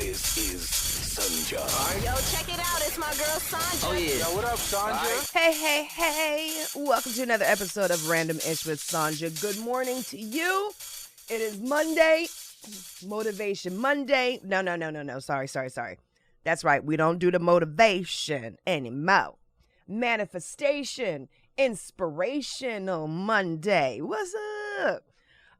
This is Sanja. Yo, check it out. It's my girl Sanja. Oh, yeah. Yo, what up, Sanja? Hey. Welcome to another episode of Random Ish with Sanja. Good morning to you. It is Monday. Motivation Monday. No. Sorry. That's right. We don't do the motivation anymore. Manifestation. Inspirational Monday. What's up?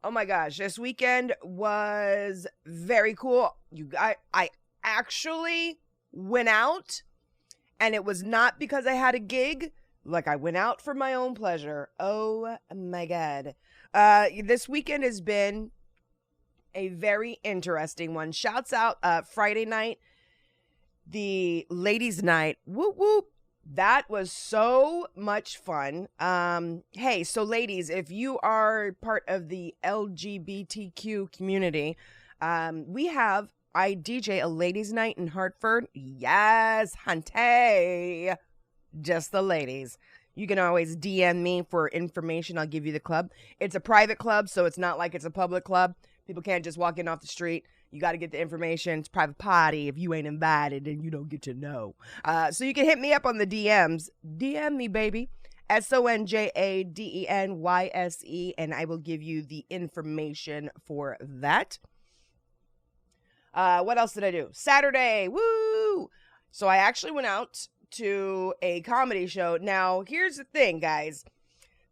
Oh my gosh. This weekend was very cool. I actually went out, and it was not because I had a gig. Like, I went out for my own pleasure. Oh my God. This weekend has been a very interesting one. Shouts out Friday night, the ladies' night. Whoop whoop. That was so much fun. Hey, so ladies, if you are part of the LGBTQ community, I DJ a ladies' night in Hartford. Yes, hunty. Just the ladies. You can always DM me for information. I'll give you the club. It's a private club, so it's not like it's a public club. People can't just walk in off the street. You got to get the information. It's a private party. If you ain't invited, then you don't get to know. So you can hit me up on the DMs. DM me, baby. SONJADENYSE, and I will give you the information for that. What else did I do? Saturday, woo! So I actually went out to a comedy show. Now, here's the thing, guys.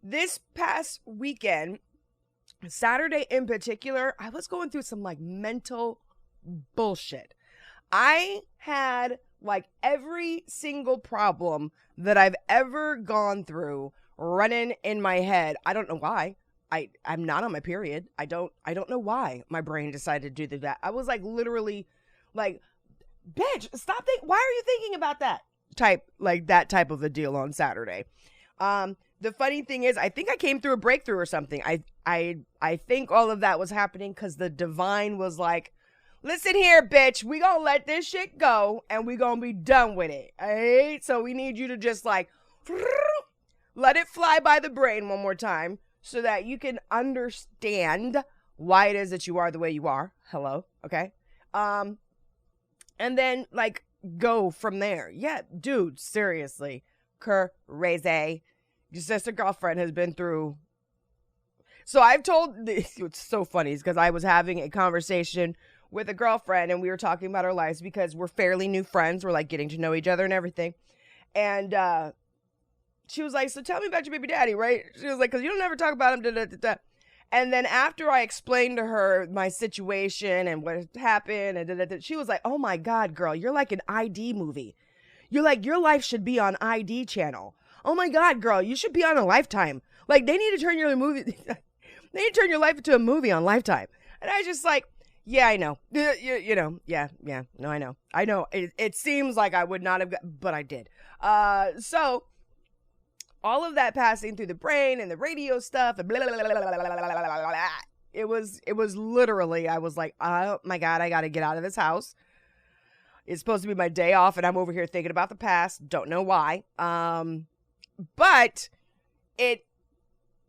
This past weekend, Saturday in particular, I was going through some like mental bullshit. I had like every single problem that I've ever gone through running in my head. I don't know why. I'm not on my period. I don't know why my brain decided to do that. I was like literally like, bitch, stop thinking. Why are you thinking about that? That type of a deal on Saturday. The funny thing is, I think I came through a breakthrough or something. I think all of that was happening because the divine was like, listen here, bitch, we gonna let this shit go and we gonna be done with it. All right? So we need you to just like, let it fly by the brain one more time so that you can understand why it is that you are the way you are. Hello. Okay. And then like go from there. Yeah, dude, seriously. Crazy. Your sister girlfriend has been through. So I've told this, it's so funny because I was having a conversation with a girlfriend and we were talking about our lives because we're fairly new friends. We're like getting to know each other and everything. And she was like, so tell me about your baby daddy, right? She was like, because you don't ever talk about him. Da, da, da, da. And then after I explained to her my situation and what happened, and da, da, da, she was like, oh my God, girl, you're like an ID movie. You're like, your life should be on ID channel. Oh my God, girl, you should be on a Lifetime. Like, they need to turn your movie, they need to turn your life into a movie on Lifetime. And I was just like, yeah, I know. You know, yeah. No, I know. It seems like I would not have, but I did. So all of that passing through the brain and the radio stuff and blah, blah, blah, blah, blah, blah, blah, blah, blah. It was literally, I was like, oh my God, I got to get out of this house. It's supposed to be my day off and I'm over here thinking about the past. Don't know why. But it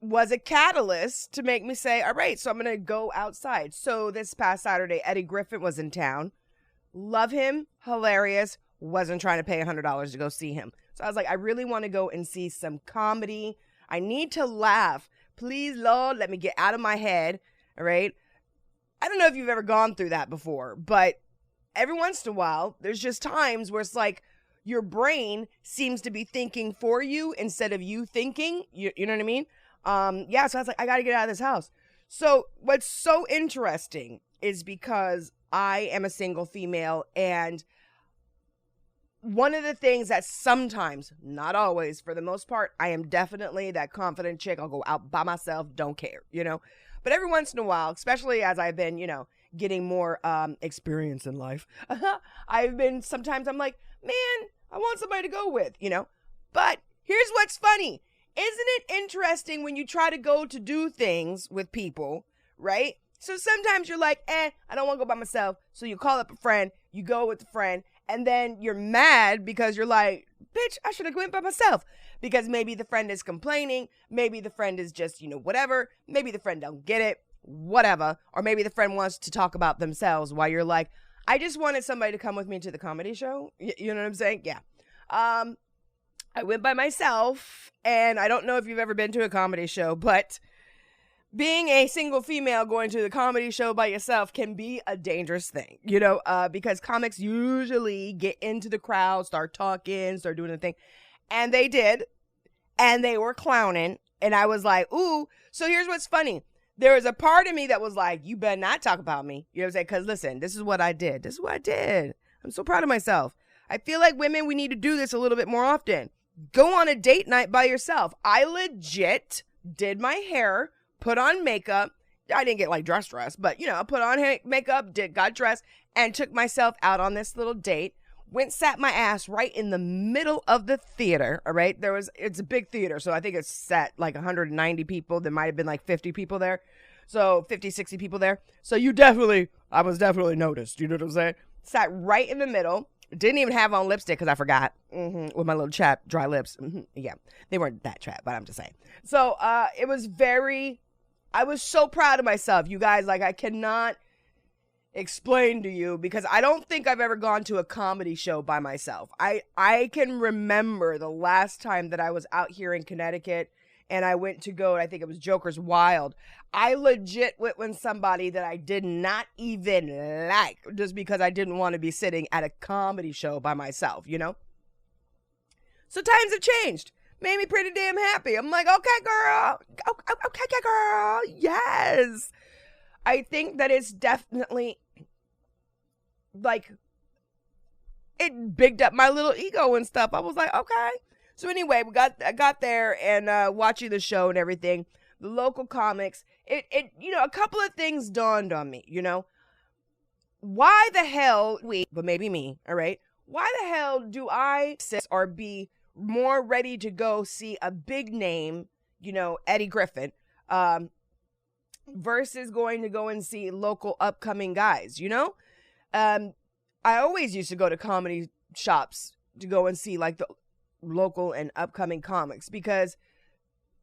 was a catalyst to make me say, all right, so I'm going to go outside. So this past Saturday, Eddie Griffin was in town. Love him. Hilarious. Wasn't trying to pay $100 to go see him. So I was like, I really want to go and see some comedy. I need to laugh. Please, Lord, let me get out of my head. All right. I don't know if you've ever gone through that before, but every once in a while, there's just times where it's like your brain seems to be thinking for you instead of you thinking. You know what I mean? Yeah, so I was like, I got to get out of this house. So what's so interesting is because I am a single female, and one of the things that sometimes, not always, for the most part, I am definitely that confident chick. I'll go out by myself, don't care, you know? But every once in a while, especially as I've been, you know, getting more experience in life, sometimes I'm like, man, I want somebody to go with, you know? But here's what's funny. Isn't it interesting when you try to go to do things with people, right? So sometimes you're like, I don't want to go by myself. So you call up a friend, you go with a friend, and then you're mad because you're like, bitch, I should have went by myself. Because maybe the friend is complaining, maybe the friend is just, you know, whatever. Maybe the friend don't get it, whatever. Or maybe the friend wants to talk about themselves while you're like, I just wanted somebody to come with me to the comedy show. You know what I'm saying? Yeah. I went by myself, and I don't know if you've ever been to a comedy show, but being a single female going to the comedy show by yourself can be a dangerous thing, because comics usually get into the crowd, start talking, start doing the thing. And they did, and they were clowning, and I was like, ooh. So here's what's funny. There was a part of me that was like, you better not talk about me. You know what I'm saying? Because listen, this is what I did. This is what I did. I'm so proud of myself. I feel like women, we need to do this a little bit more often. Go on a date night by yourself. I legit did my hair, put on makeup. I didn't get like dress, but put on makeup, got dressed, and took myself out on this little date. Went, sat my ass right in the middle of the theater. All right. It's a big theater. So I think it's sat like 190 people. There might've been like 50 people there. So 50, 60 people there. So I was definitely noticed. You know what I'm saying? Sat right in the middle. Didn't even have on lipstick because I forgot with my little chapped dry lips. Yeah, they weren't that chapped, but I'm just saying. So I was so proud of myself, you guys. Like, I cannot explain to you because I don't think I've ever gone to a comedy show by myself. I can remember the last time that I was out here in Connecticut and I went to go, I think it was Joker's Wild. I legit went with somebody that I did not even like just because I didn't want to be sitting at a comedy show by myself, So times have changed. Made me pretty damn happy. I'm like, okay, girl. Okay, girl. Yes. I think that it's definitely like it bigged up my little ego and stuff. I was like, okay. So anyway, I got there and watching the show and everything. The local comics, it a couple of things dawned on me, Why the hell but maybe me, all right? Why the hell do I sit or be more ready to go see a big name, Eddie Griffin, versus going to go and see local upcoming guys, I always used to go to comedy shops to go and see like the local and upcoming comics because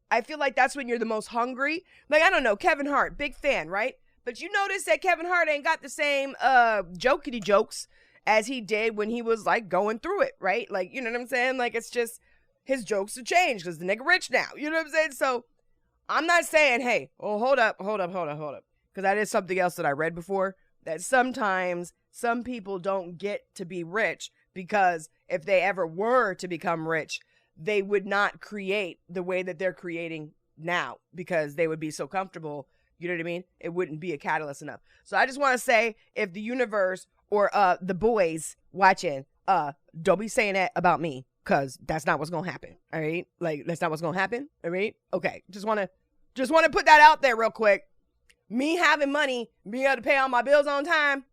I feel like that's when you're the most hungry. Like, I don't know, Kevin Hart, big fan, right? But you notice that Kevin Hart ain't got the same jokey jokes as he did when he was like going through it, right? Like, you know what I'm saying? Like, it's just his jokes have changed because the nigga rich now. You know what I'm saying? So I'm not saying, hey, oh, hold up. Because that is something else that I read before, that sometimes some people don't get to be rich because if they ever were to become rich, they would not create the way that they're creating now because they would be so comfortable. You know what I mean? It wouldn't be a catalyst enough. So I just want to say, if the universe or the boys watching, don't be saying that about me because that's not what's going to happen. All right? Like, that's not what's going to happen. All right? Okay. Just want to put that out there real quick. Me having money, being able to pay all my bills on time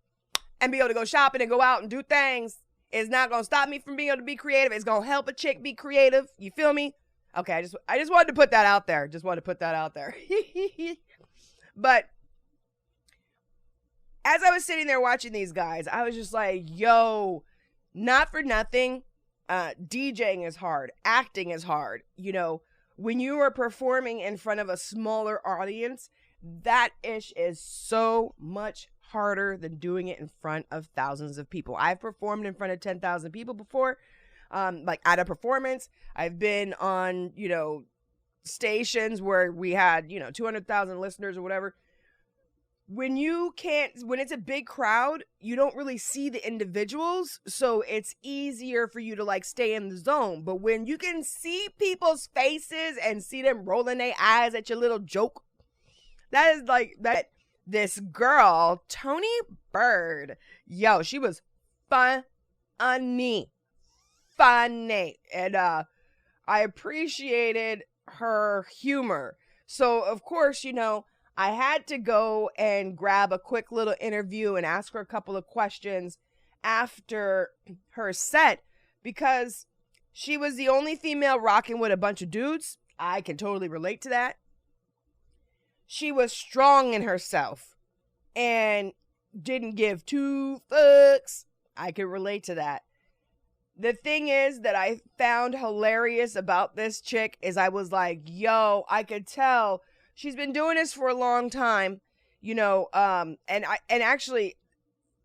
and be able to go shopping and go out and do things is not going to stop me from being able to be creative. It's going to help a chick be creative. You feel me? Okay. I just wanted to put that out there. But as I was sitting there watching these guys, I was just like, yo, not for nothing. DJing is hard. Acting is hard. When you are performing in front of a smaller audience, that ish is so much harder than doing it in front of thousands of people. I've performed in front of 10,000 people before, like at a performance. I've been on, stations where we had, 200,000 listeners or whatever. When it's a big crowd, you don't really see the individuals, so it's easier for you to like stay in the zone. But when you can see people's faces and see them rolling their eyes at your little joke, that is like that. This girl, Toni Bryd, yo, she was funny. And I appreciated her humor. So, of course, I had to go and grab a quick little interview and ask her a couple of questions after her set because she was the only female rocking with a bunch of dudes. I can totally relate to that. She was strong in herself and didn't give two fucks. I can relate to that. The thing is that I found hilarious about this chick is I was like, yo, I could tell she's been doing this for a long time, and actually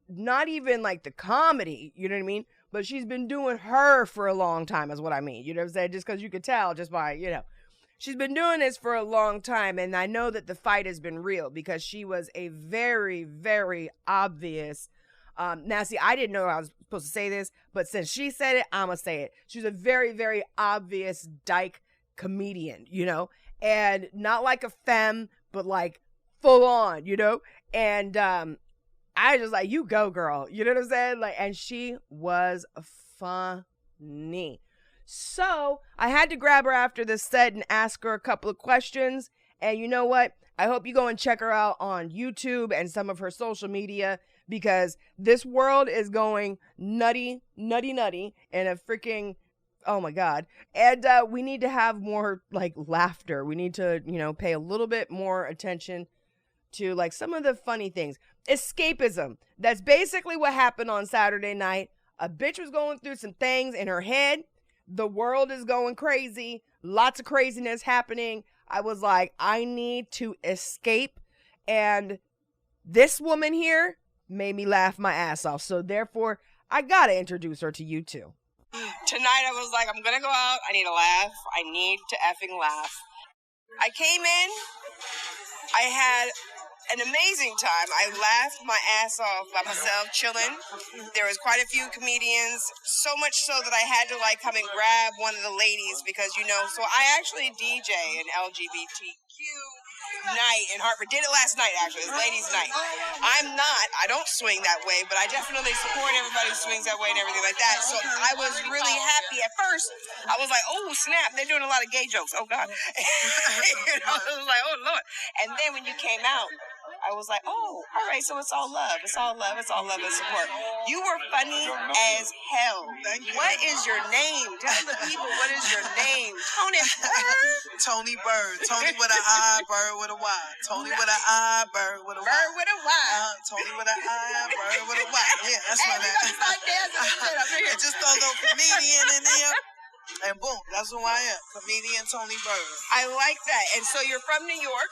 not even like the comedy, you know what I mean? But she's been doing her for a long time is what I mean. You know what I'm saying? Just because you could tell just by, she's been doing this for a long time. And I know that the fight has been real because she was a very, very obvious. Now, see, I didn't know I was supposed to say this, but since she said it, I'm going to say it. She's a very, very obvious dyke comedian, and not like a femme, but like full on, and I just like, you go, girl, you know what I'm saying? Like, and she was funny. So I had to grab her after the set and ask her a couple of questions. And you know what? I hope you go and check her out on YouTube and some of her social media, because this world is going nutty, nutty, nutty, and a freaking, oh my God. And we need to have more like laughter. We need to, pay a little bit more attention to like some of the funny things. Escapism. That's basically what happened on Saturday night. A bitch was going through some things in her head. The world is going crazy. Lots of craziness happening. I was like, I need to escape. And this woman here made me laugh my ass off. So therefore, I gotta introduce her to you too. Tonight I was like, I'm gonna go out. I need to laugh. I need to effing laugh. I came in. I had an amazing time. I laughed my ass off by myself, chilling. There was quite a few comedians, so much so that I had to like come and grab one of the ladies because, so I actually DJ an LGBTQ night in Hartford. Did it last night, actually. It's ladies' night. I don't swing that way, but I definitely support everybody who swings that way and everything like that. So I was really happy. At first, I was like, oh, snap, they're doing a lot of gay jokes. Oh, God. I was like, oh, Lord. And then when you came out, I was like, oh, all right, so it's all love. It's all love. It's all love and support. You were funny as hell. What is your name? Tell the people, what is your name? Toni Bryd? Toni Bryd. Toni with an I, Bird with a Y. Tony with an I, Bird with a Y. Bird with a Y. Tony with an I, Bird with a Y. Yeah, that's my name. And just throw a little comedian in there. And boom, that's who I am. Comedian Toni Bryd. I like that. And so you're from New York?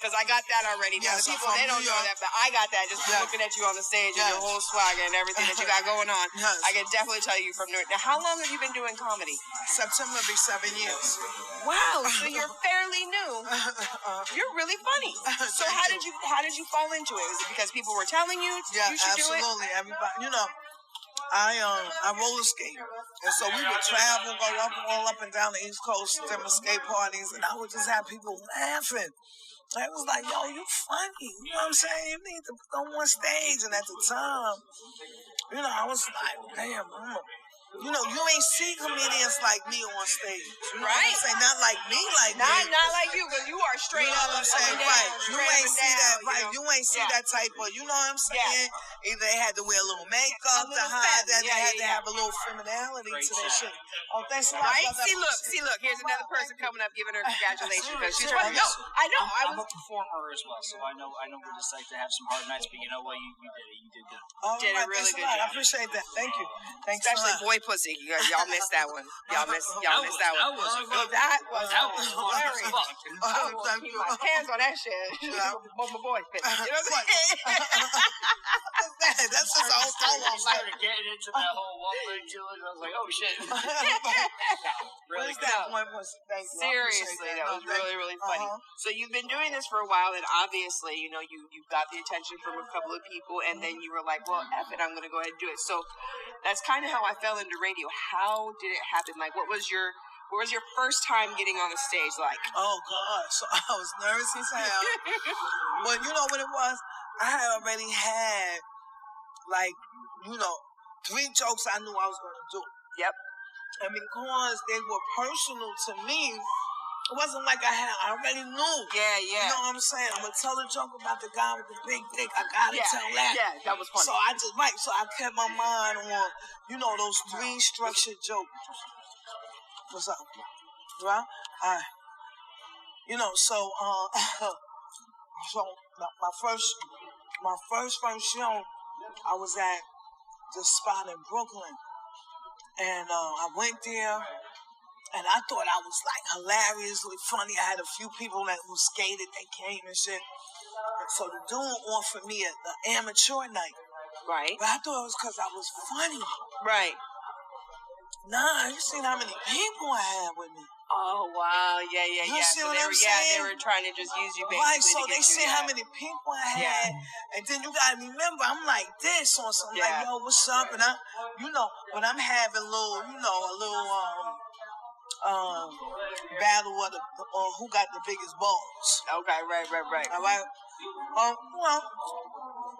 Because I got that already. Now, Yes, the people, they don't know that, but I got that just looking at you on the stage and your whole swagger and everything that you got going on. Yes. I can definitely tell you from New York. Now, how long have you been doing comedy? September will be 7 years. Wow, so you're fairly new. You're really funny. So how did you fall into it? Is it because people were telling you Yeah, you should do it? absolutely. Everybody, I roller skate, and so we would travel, go all up and down the East Coast to different skate parties, and I would just have people laughing. I was like, yo, you funny. You know what I'm saying? You need to go on stage. And at the time, I was like, damn, you ain't see comedians like me on stage. You know what I'm saying? Not like me, Not like you, because you are straight up. What I'm saying? Right. You ain't see that, right. You ain't see that type of, you know what I'm saying? Either they had to wear a little makeup to hide that, they had to have a little femininity to their shit. Oh, thanks a lot. Right? See, look, here's another person coming up giving her congratulations. Because she's funny. No, I know. I'm a performer as well, so I know what it's like to have some hard nights, but you know what? You did it. You did good. Did a really good job. I appreciate that. Thank you. Thanks Especially a lot. boy pussy. Y'all missed that one. Y'all missed that one. That was hilarious. I was going to keep my hands on that shit. Both my boys fit. You know what I'm saying? That's just all I started getting into that whole one leg chilling. I was like, oh shit. Really that one was seriously, that was really, really funny. So you've been doing this for a while, and obviously, you got the attention from a couple of people, and then you were like, well, F it, I'm going to go ahead and do it. So that's kind of how I fell into radio. How did it happen? Like, what was your first time getting on the stage like? Oh, God. So I was nervous as hell. But you know what it was? I had already had, 3 jokes I knew I was going to do. Yep. And because they were personal to me, it wasn't like I already knew. Yeah. You know what I'm saying? I'm going to tell a joke about the guy with the big dick. I got to tell that. Yeah, that was funny. So I kept my mind on, those 3 structured jokes. What's up? Well, so my first show, I was at the spot in Brooklyn, and I went there, and I thought I was hilariously funny. I had a few people that who skated, they came and shit. So the dude offered me an amateur night. Right. But I thought it was because I was funny. Right. Nah, you seen how many people I had with me. Oh, wow. Yeah. You see So what they I'm were, saying? they were trying to just use you basically. Right, so to get they you, see how many people I had. And then you gotta remember, I'm like this on something like, yo, what's up? And I, when I'm having a little battle of who got the biggest balls. Okay, right. All right.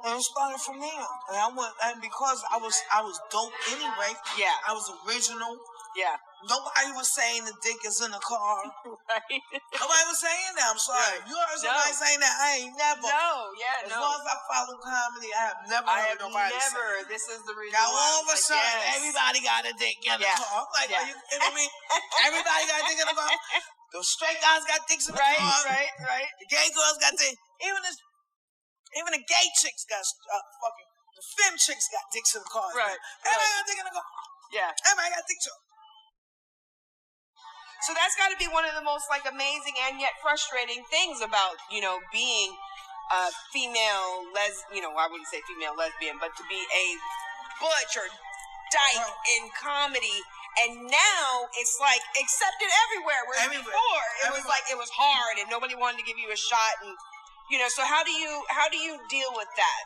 And it started from there. And because I was dope anyway. Yeah. I was original. Yeah. Nobody was saying the dick is in the car. Right. Nobody was saying that. I'm sorry. You heard somebody saying that? I ain't never. As long as I follow comedy, I have never heard nobody say it. This is the reason. Now all of a sudden, everybody got a dick in the car. I'm like, are you kidding me? Everybody got a dick in the car. The straight guys got dicks in the car. Right. The gay girls got dicks. Even the gay chicks got the femme chicks got dicks in the car. Right. Everybody got a dick in the car. Yeah. Everybody got dick too. So that's got to be one of the most amazing and yet frustrating things about being a female I wouldn't say female lesbian, but to be a butch or dyke in comedy. And now it's accepted everywhere. Where before it was it was hard and nobody wanted to give you a shot. And so how do you deal with that?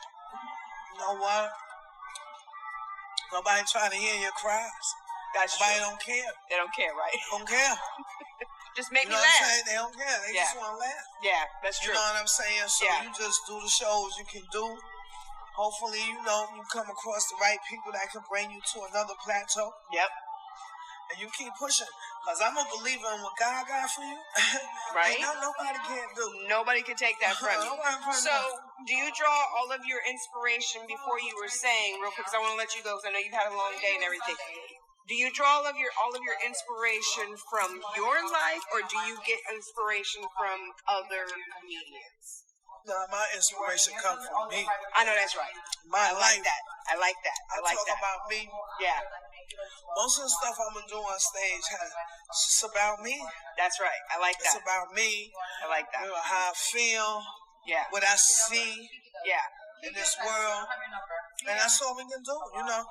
You know what? Nobody trying to hear your cries. Nobody don't care. They don't care, right? Don't care. Just make me laugh. laugh. What I'm saying? They don't care. They just want to laugh. Yeah, that's true. You know what I'm saying? So you just do the shows you can do. Hopefully, you come across the right people that can bring you to another plateau. Yep. And you keep pushing. Because I'm a believer in what God got for you. Right? Nobody can do. Nobody can take that from you. So, do you draw all of your inspiration before you were saying, real quick, because I want to let you go because I know you've had a long day and everything. Do you draw all of your inspiration from your life, or do you get inspiration from other comedians? No, my inspiration comes from me. I know that's right. I like that. I like that. I talk about me. Yeah. Most of the stuff I'm gonna do on stage, it's just about me. That's right. I like that. It's about me. I like that. How I feel. Yeah. What I see. Yeah. In this world. And that's all we can do,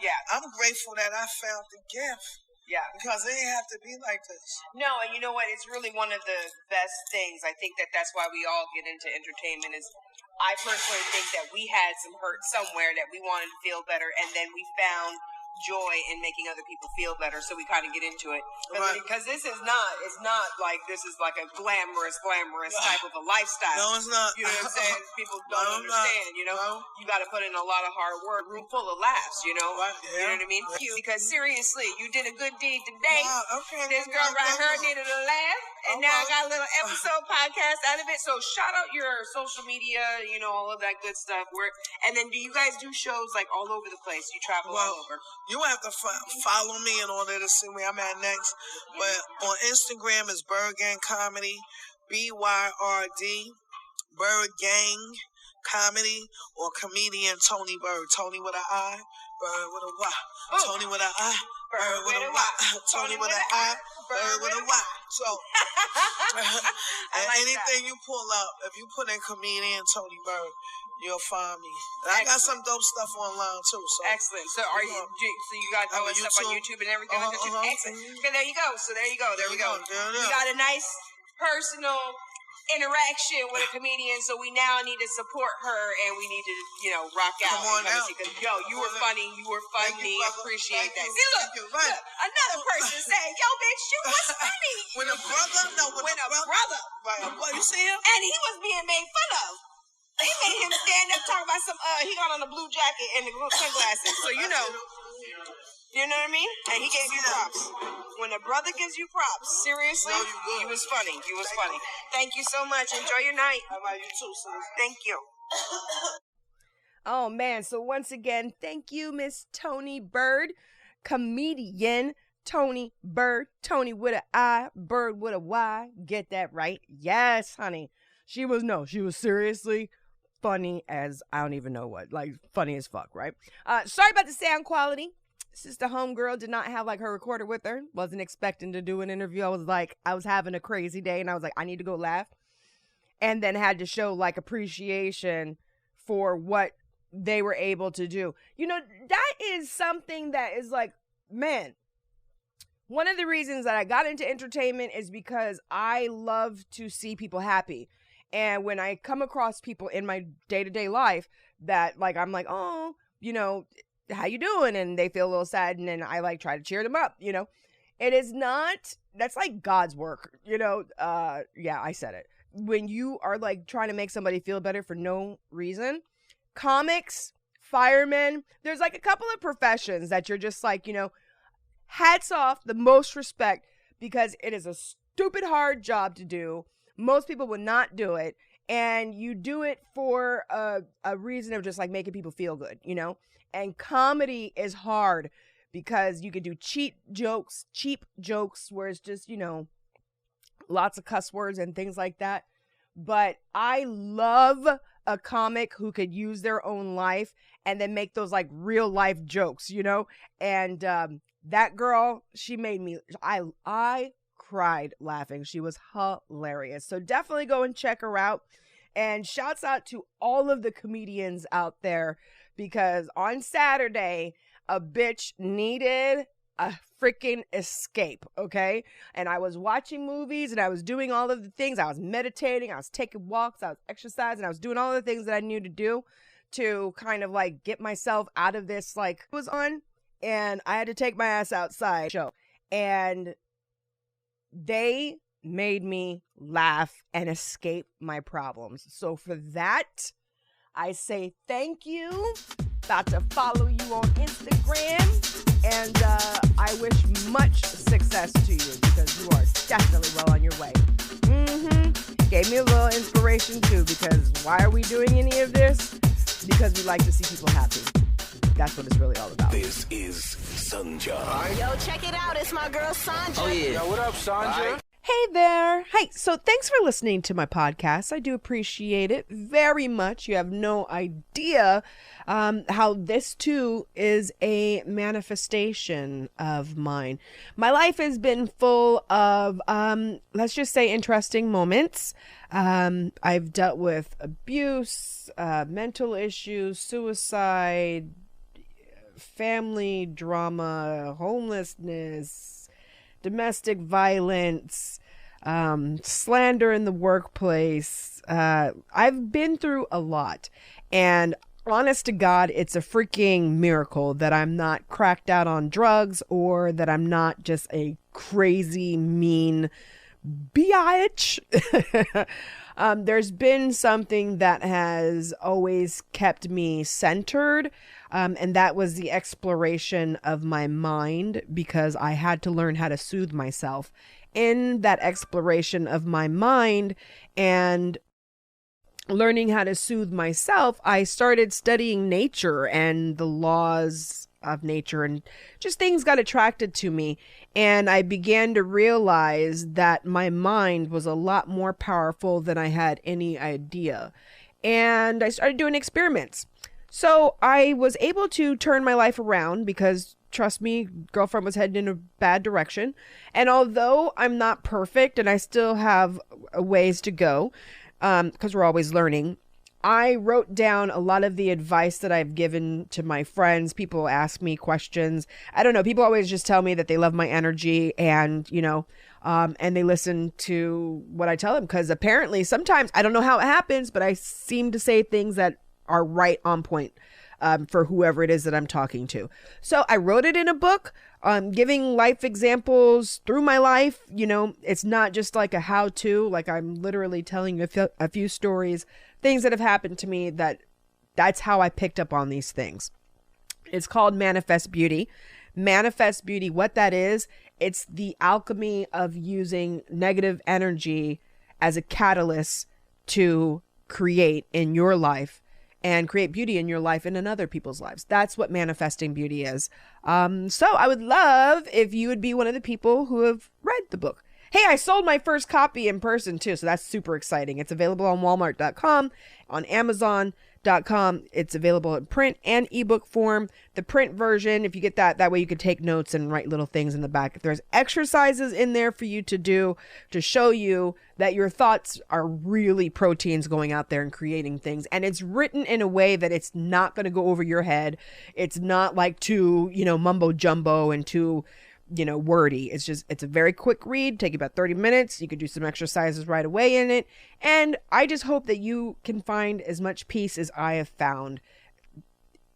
Yeah. I'm grateful that I found the gift. Yeah. Because it didn't have to be like this. No, and you know what? It's really one of the best things. I think that's why we all get into entertainment is I personally think that we had some hurt somewhere that we wanted to feel better, and then we found joy in making other people feel better, so we kind of get into it. Because this is not a glamorous type of a lifestyle. No, it's not. You know what I'm saying? People don't understand, You got to put in a lot of hard work, room full of laughs, You know what I mean? Because seriously, you did a good deed today. This girl right here needed a laugh, and now I got a little episode podcast out of it. So shout out your social media, all of that good stuff. And then do you guys do shows all over the place? You travel all over? You have to follow me in order to see where I'm at next. But on Instagram is Bird Gang Comedy, BYRD, Bird Gang Comedy, or comedian Toni Bryd. Toni with an I, Bird with a Y. Toni with an I, Bird with a Y. Toni with an I, Bird with a Y. So, and anything you pull up, if you put in comedian Toni Bryd, you'll find me. And I got some dope stuff online too. So excellent. So you got all that stuff on YouTube and everything? Excellent. Okay, there you go. So there you go. There we go. You got a nice personal interaction with a comedian, so we now need to support her and we need to, rock out. Come on now. Because you were funny. Appreciate that. See, look, another person saying, "Yo, bitch, you was funny." When a brother. Right. What you see him? And he was being made fun of. He made him stand up talking about some. He got on a blue jacket and the sunglasses, so you know what I mean. And he gave you props. When a brother gives you props, seriously, he was funny. Thank you so much. Enjoy your night. How about you too, sis? Thank you. Oh man! So once again, thank you, Miss Toni Bryd, comedian Toni Bryd. Toni with an I, Bird with a Y. Get that right? Yes, honey. She was seriously funny as I don't even know what, funny as fuck, right? Sorry about the sound quality. Sister homegirl did not have her recorder with her. Wasn't expecting to do an interview. I was having a crazy day and I was like, I need to go laugh. And then had to show appreciation for what they were able to do. You know, that is something that is like, man, one of the reasons that I got into entertainment is because I love to see people happy. And when I come across people in my day-to-day life that like, I'm like, oh, you know, how you doing? And they feel a little sad. And then I like try to cheer them up, you know. It is not, that's like God's work, you know. Yeah, I said it. When you are like trying to make somebody feel better for no reason, comics, firemen, there's like a couple of professions that you're just like, you know, hats off, the most respect, because it is a stupid hard job to do. Most people would not do it. And you do it for a reason of just like making people feel good, you know? And comedy is hard because you can do cheap jokes where it's just, you know, lots of cuss words and things like that. But I love a comic who could use their own life and then make those like real life jokes, you know? And that girl, she made me, I cried laughing. She was hilarious. So definitely go and check her out. And shouts out to all of the comedians out there, because on Saturday, a bitch needed a freaking escape, okay? And I was watching movies and I was doing all of the things. I was meditating, I was taking walks, I was exercising, I was doing all the things that I knew to do to kind of like get myself out of this like was on. And I had to take my ass outside show. And they made me laugh and escape my problems. So for that, I say thank you. About to follow you on Instagram. And I wish much success to you because you are definitely well on your way. Gave me a little inspiration too, because why are we doing any of this? Because we like to see people happy. That's what it's really all about. This is Sanja. Yo, check it out. It's my girl Sanja. Oh, yeah. Yo, what up, Sanja? Hey there. Hi. So thanks for listening to my podcast. I do appreciate it very much. You have no idea how this too is a manifestation of mine. My life has been full of, let's just say, interesting moments. I've dealt with abuse, mental issues, suicide, family drama, homelessness, domestic violence, slander in the workplace. I've been through a lot, and honest to God, it's a freaking miracle that I'm not cracked out on drugs or that I'm not just a crazy, mean biatch. There's been something that has always kept me centered. And that was the exploration of my mind, because I had to learn how to soothe myself. In that exploration of my mind and learning how to soothe myself, I started studying nature and the laws of nature, and just things got attracted to me. And I began to realize that my mind was a lot more powerful than I had any idea. And I started doing experiments. So I was able to turn my life around because, trust me, girlfriend was heading in a bad direction. And although I'm not perfect and I still have a ways to go, because we're always learning, I wrote down a lot of the advice that I've given to my friends. People ask me questions. I don't know. People always just tell me that they love my energy and, you know, and they listen to what I tell them, because apparently sometimes, I don't know how it happens, but I seem to say things that are right on point for whoever it is that I'm talking to. So I wrote it in a book, giving life examples through my life. You know, it's not just like a how-to, like I'm literally telling you a few stories, things that have happened to me that's how I picked up on these things. It's called Manifest Beauty. Manifest Beauty, what that is, it's the alchemy of using negative energy as a catalyst to create in your life and create beauty in your life and in other people's lives. That's what manifesting beauty is. So I would love if you would be one of the people who have read the book. Hey, I sold my first copy in person too, so that's super exciting. It's available on Walmart.com, on Amazon. comic.com. It's available in print and ebook form. The print version, if you get that way you can take notes and write little things in the back. There's exercises in there for you to do to show you that your thoughts are really proteins going out there and creating things. And it's written in a way that it's not going to go over your head. It's not like too, mumbo jumbo and too, wordy. It's a very quick read, take about 30 minutes. You could do some exercises right away in it. And I just hope that you can find as much peace as I have found,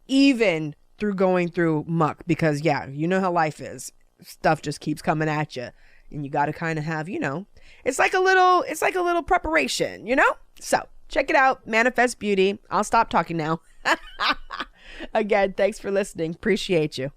even through going through muck, because you know how life is. Stuff just keeps coming at you and you got to kind of have, it's like a little preparation, So check it out. Manifest Beauty. I'll stop talking now. Again, thanks for listening. Appreciate you.